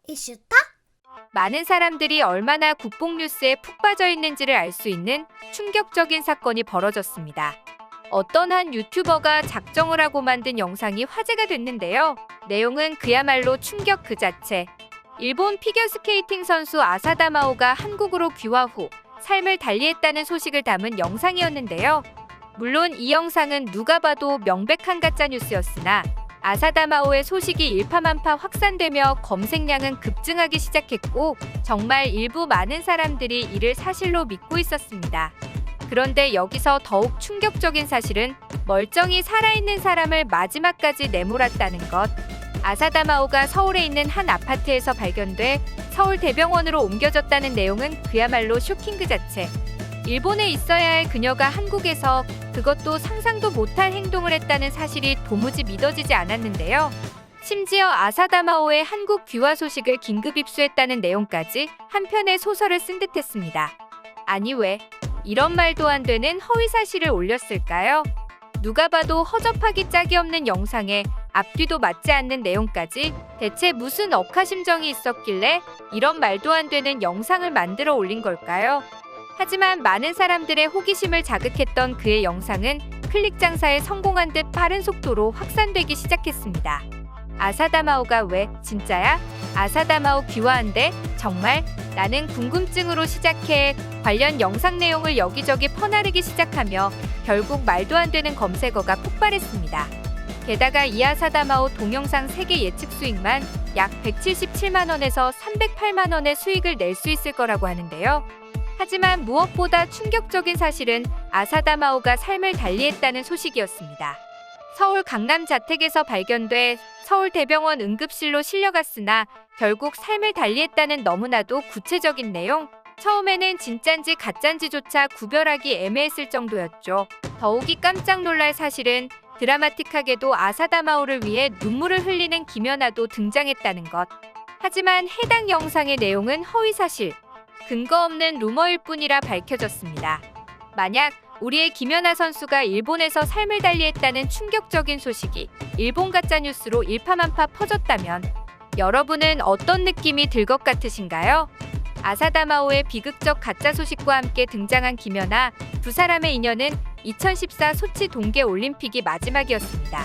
이슈타? 많은 사람들이 얼마나 국뽕 뉴스에 푹 빠져 있는지를 알 수 있는 충격적인 사건이 벌어졌습니다. 어떤 한 유튜버가 작정을 하고 만든 영상이 화제가 됐는데요. 내용은 그야말로 충격 그 자체. 일본 피겨스케이팅 선수 아사다 마오가 한국으로 귀화 후 삶을 달리했다는 소식을 담은 영상이었는데요. 물론 이 영상은 누가 봐도 명백한 가짜뉴스였으나 아사다 마오의 소식이 일파만파 확산되며 검색량은 급증하기 시작했고 정말 일부 많은 사람들이 이를 사실로 믿고 있었습니다. 그런데 여기서 더욱 충격적인 사실은 멀쩡히 살아있는 사람을 마지막까지 내몰았다는 것. 아사다 마오가 서울에 있는 한 아파트에서 발견돼 서울대병원으로 옮겨졌다는 내용은 그야말로 쇼킹 그 자체. 일본에 있어야 할 그녀가 한국에서 그것도 상상도 못할 행동을 했다는 사실이 도무지 믿어지지 않았는데요. 심지어 아사다 마오의 한국 귀화 소식을 긴급 입수했다는 내용까지 한 편의 소설을 쓴 듯했습니다. 아니 왜 이런 말도 안 되는 허위 사실을 올렸을까요? 누가 봐도 허접하기 짝이 없는 영상에 앞뒤도 맞지 않는 내용까지 대체 무슨 억하심정이 있었길래 이런 말도 안 되는 영상을 만들어 올린 걸까요? 하지만 많은 사람들의 호기심을 자극했던 그의 영상은 클릭 장사에 성공한 듯 빠른 속도로 확산되기 시작했습니다. 아사다 마오가 왜 진짜야? 아사다 마오 귀화한대? 정말? 라는 궁금증으로 시작해 관련 영상 내용을 여기저기 퍼나르기 시작하며 결국 말도 안 되는 검색어가 폭발했습니다. 게다가 이 아사다 마오 동영상 세계 예측 수익만 약 177만 원에서 308만 원의 수익을 낼 수 있을 거라고 하는데요. 하지만 무엇보다 충격적인 사실은 아사다 마오가 삶을 달리했다는 소식이었습니다. 서울 강남 자택에서 발견돼 서울대병원 응급실로 실려갔으나 결국 삶을 달리했다는 너무나도 구체적인 내용. 처음에는 진짠지 가짠지조차 구별하기 애매했을 정도였죠. 더욱이 깜짝 놀랄 사실은 드라마틱하게도 아사다 마오를 위해 눈물을 흘리는 김연아도 등장했다는 것. 하지만 해당 영상의 내용은 허위사실, 근거 없는 루머일 뿐이라 밝혀졌습니다. 만약 우리의 김연아 선수가 일본에서 삶을 달리했다는 충격적인 소식이 일본 가짜뉴스로 일파만파 퍼졌다면 여러분은 어떤 느낌이 들 것 같으신가요? 아사다 마오의 비극적 가짜 소식과 함께 등장한 김연아, 두 사람의 인연은 2014 소치 동계 올림픽이 마지막이었습니다.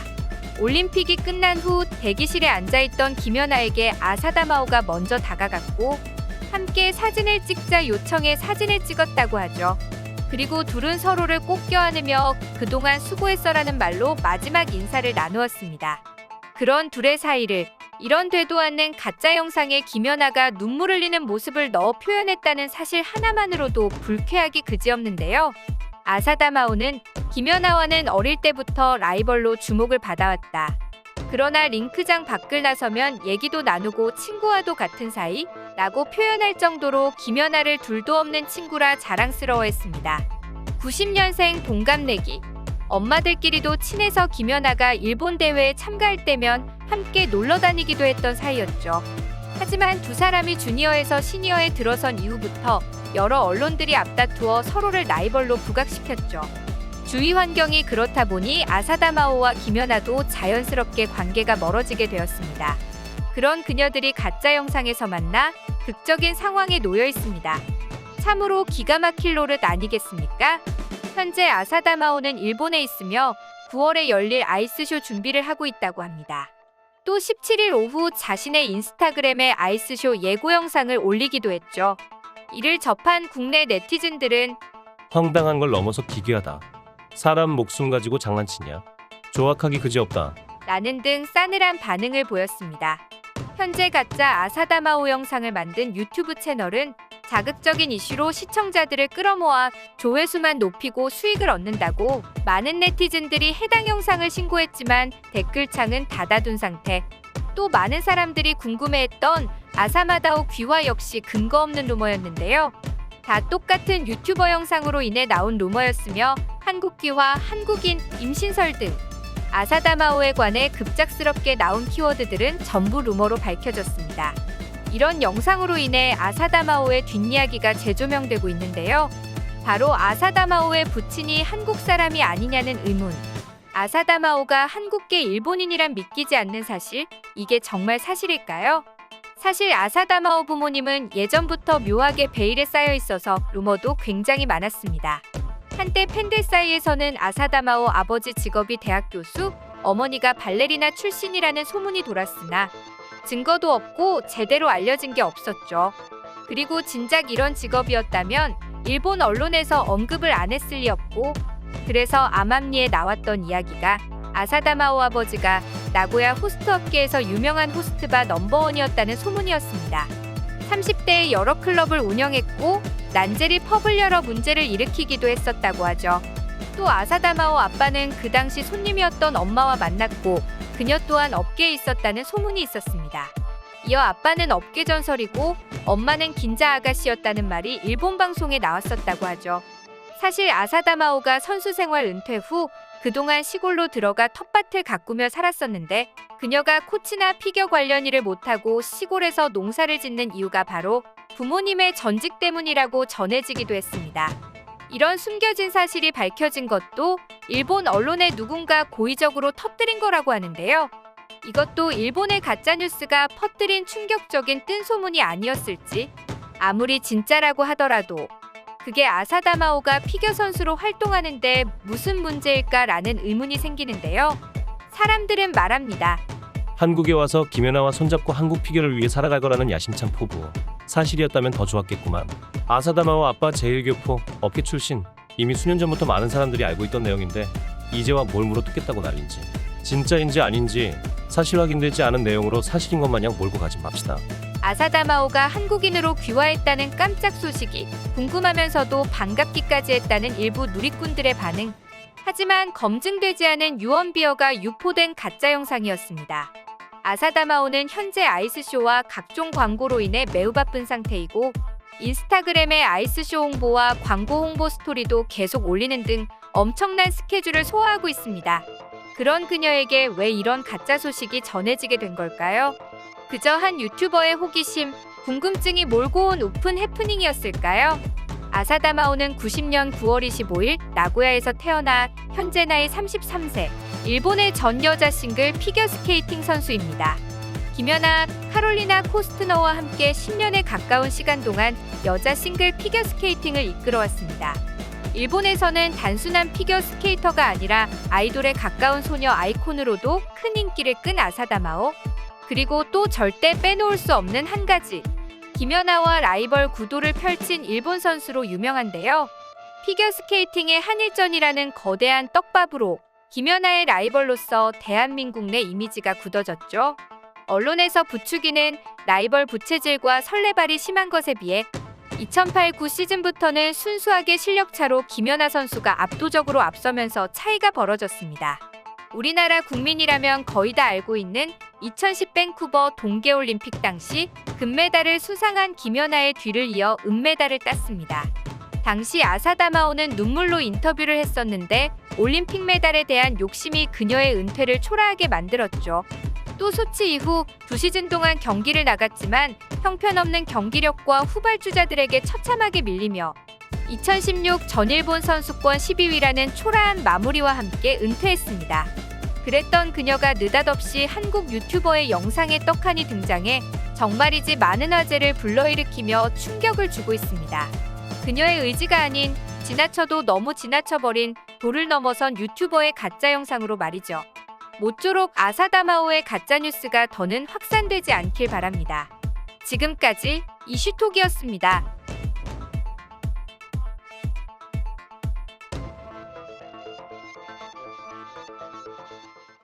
올림픽이 끝난 후 대기실에 앉아있던 김연아에게 아사다 마오가 먼저 다가갔고 함께 사진을 찍자 요청해 사진을 찍었다고 하죠. 그리고 둘은 서로를 꼭 껴안으며 그동안 수고했어라는 말로 마지막 인사를 나누었습니다. 그런 둘의 사이를 이런 되도 않는 가짜 영상에 김연아가 눈물 흘리는 모습을 넣어 표현했다는 사실 하나만으로도 불쾌하기 그지없는데요. 아사다 마오는 김연아와는 어릴 때부터 라이벌로 주목을 받아왔다. 그러나 링크장 밖을 나서면 얘기도 나누고 친구와도 같은 사이? 라고 표현할 정도로 김연아를 둘도 없는 친구라 자랑스러워했습니다. 90년생 동갑내기. 엄마들끼리도 친해서 김연아가 일본 대회에 참가할 때면 함께 놀러 다니기도 했던 사이였죠. 하지만 두 사람이 주니어에서 시니어에 들어선 이후부터 여러 언론들이 앞다투어 서로를 라이벌로 부각시켰죠. 주위 환경이 그렇다 보니 아사다 마오와 김연아도 자연스럽게 관계가 멀어지게 되었습니다. 그런 그녀들이 가짜 영상에서 만나 극적인 상황에 놓여 있습니다. 참으로 기가 막힐 노릇 아니겠습니까? 현재 아사다 마오는 일본에 있으며 9월에 열릴 아이스쇼 준비를 하고 있다고 합니다. 또 17일 오후 자신의 인스타그램에 아이스쇼 예고 영상을 올리기도 했죠. 이를 접한 국내 네티즌들은 황당한 걸 넘어서 기괴하다. 사람 목숨 가지고 장난치냐? 조악하기 그지없다. 라는 등 싸늘한 반응을 보였습니다. 현재 가짜 아사다 마오 영상을 만든 유튜브 채널은 자극적인 이슈로 시청자들을 끌어모아 조회수만 높이고 수익을 얻는다고 많은 네티즌들이 해당 영상을 신고했지만 댓글창은 닫아둔 상태. 또 많은 사람들이 궁금해했던 아사마다오 귀화 역시 근거 없는 루머였는데요. 다 똑같은 유튜버 영상으로 인해 나온 루머였으며 한국 귀화, 한국인, 임신설 등 아사다 마오에 관해 급작스럽게 나온 키워드들은 전부 루머로 밝혀졌습니다. 이런 영상으로 인해 아사다 마오의 뒷이야기가 재조명되고 있는데요. 바로 아사다 마오의 부친이 한국 사람이 아니냐는 의문. 아사다마오가 한국계 일본인이란 믿기지 않는 사실, 이게 정말 사실일까요? 사실 아사다마오 부모님은 예전부터 묘하게 베일에 쌓여 있어서 루머도 굉장히 많았습니다. 한때 팬들 사이에서는 아사다마오 아버지 직업이 대학 교수, 어머니가 발레리나 출신이라는 소문이 돌았으나 증거도 없고 제대로 알려진 게 없었죠. 그리고 진작 이런 직업이었다면 일본 언론에서 언급을 안 했을 리 없고, 그래서 암암리에 나왔던 이야기가 아사다마오 아버지가 나고야 호스트 업계에서 유명한 호스트바 넘버원이었다는 소문이었습니다. 30대에 여러 클럽을 운영했고 난제리 펍을 열어 문제를 일으키기도 했었다고 하죠. 또 아사다마오 아빠는 그 당시 손님이었던 엄마와 만났고 그녀 또한 업계에 있었다는 소문이 있었습니다. 이어 아빠는 업계 전설이고 엄마는 긴자 아가씨였다는 말이 일본 방송에 나왔었다고 하죠. 사실 아사다마오가 선수 생활 은퇴 후 그동안 시골로 들어가 텃밭을 가꾸며 살았었는데, 그녀가 코치나 피겨 관련 일을 못하고 시골에서 농사를 짓는 이유가 바로 부모님의 전직 때문이라고 전해지기도 했습니다. 이런 숨겨진 사실이 밝혀진 것도 일본 언론에 누군가 고의적으로 터뜨린 거라고 하는데요. 이것도 일본의 가짜뉴스가 퍼뜨린 충격적인 뜬소문이 아니었을지, 아무리 진짜라고 하더라도 그게 아사다마오가 피겨 선수로 활동하는데 무슨 문제일까라는 의문이 생기는데요. 사람들은 말합니다. 한국에 와서 김연아와 손잡고 한국 피겨를 위해 살아갈 거라는 야심찬 포부. 사실이었다면 더 좋았겠구만. 아사다마오 아빠 제1교포, 업계 출신. 이미 수년 전부터 많은 사람들이 알고 있던 내용인데 이제 와 뭘 물어뜯겠다고 난린지. 진짜인지 아닌지 사실 확인되지 않은 내용으로 사실인 것 마냥 몰고 가지 맙시다. 아사다마오가 한국인으로 귀화했다는 깜짝 소식이 궁금하면서도 반갑기까지 했다는 일부 누리꾼들의 반응. 하지만 검증되지 않은 유언비어가 유포된 가짜 영상이었습니다. 아사다마오는 현재 아이스쇼와 각종 광고로 인해 매우 바쁜 상태이고, 인스타그램의 아이스쇼 홍보와 광고 홍보 스토리도 계속 올리는 등 엄청난 스케줄을 소화하고 있습니다. 그런 그녀에게 왜 이런 가짜 소식이 전해지게 된 걸까요? 그저 한 유튜버의 호기심, 궁금증이 몰고 온 오픈 해프닝이었을까요? 아사다마오는 90년 9월 25일 나고야에서 태어나 현재 나이 33세, 일본의 전 여자 싱글 피겨스케이팅 선수입니다. 김연아, 카롤리나 코스트너와 함께 10년에 가까운 시간 동안 여자 싱글 피겨스케이팅을 이끌어왔습니다. 일본에서는 단순한 피겨스케이터가 아니라 아이돌에 가까운 소녀 아이콘으로도 큰 인기를 끈 아사다마오. 그리고 또 절대 빼놓을 수 없는 한 가지, 김연아와 라이벌 구도를 펼친 일본 선수로 유명한데요. 피겨스케이팅의 한일전이라는 거대한 떡밥으로 김연아의 라이벌로서 대한민국 내 이미지가 굳어졌죠. 언론에서 부추기는 라이벌 부채질과 설레발이 심한 것에 비해 2008-9 시즌부터는 순수하게 실력차로 김연아 선수가 압도적으로 앞서면서 차이가 벌어졌습니다. 우리나라 국민이라면 거의 다 알고 있는 2010 밴쿠버 동계올림픽 당시 금메달을 수상한 김연아의 뒤를 이어 은메달을 땄습니다. 당시 아사다마오는 눈물로 인터뷰를 했었는데 올림픽 메달에 대한 욕심이 그녀의 은퇴를 초라하게 만들었죠. 또 소치 이후 2시즌 동안 경기를 나갔지만 형편없는 경기력과 후발주자들에게 처참하게 밀리며 2016 전일본 선수권 12위라는 초라한 마무리와 함께 은퇴했습니다. 그랬던 그녀가 느닷없이 한국 유튜버의 영상에 떡하니 등장해 정말이지 많은 화제를 불러일으키며 충격을 주고 있습니다. 그녀의 의지가 아닌 지나쳐도 너무 지나쳐버린 도를 넘어선 유튜버의 가짜 영상으로 말이죠. 모쪼록 아사다마오의 가짜뉴스가 더는 확산되지 않길 바랍니다. 지금까지 이슈톡이었습니다.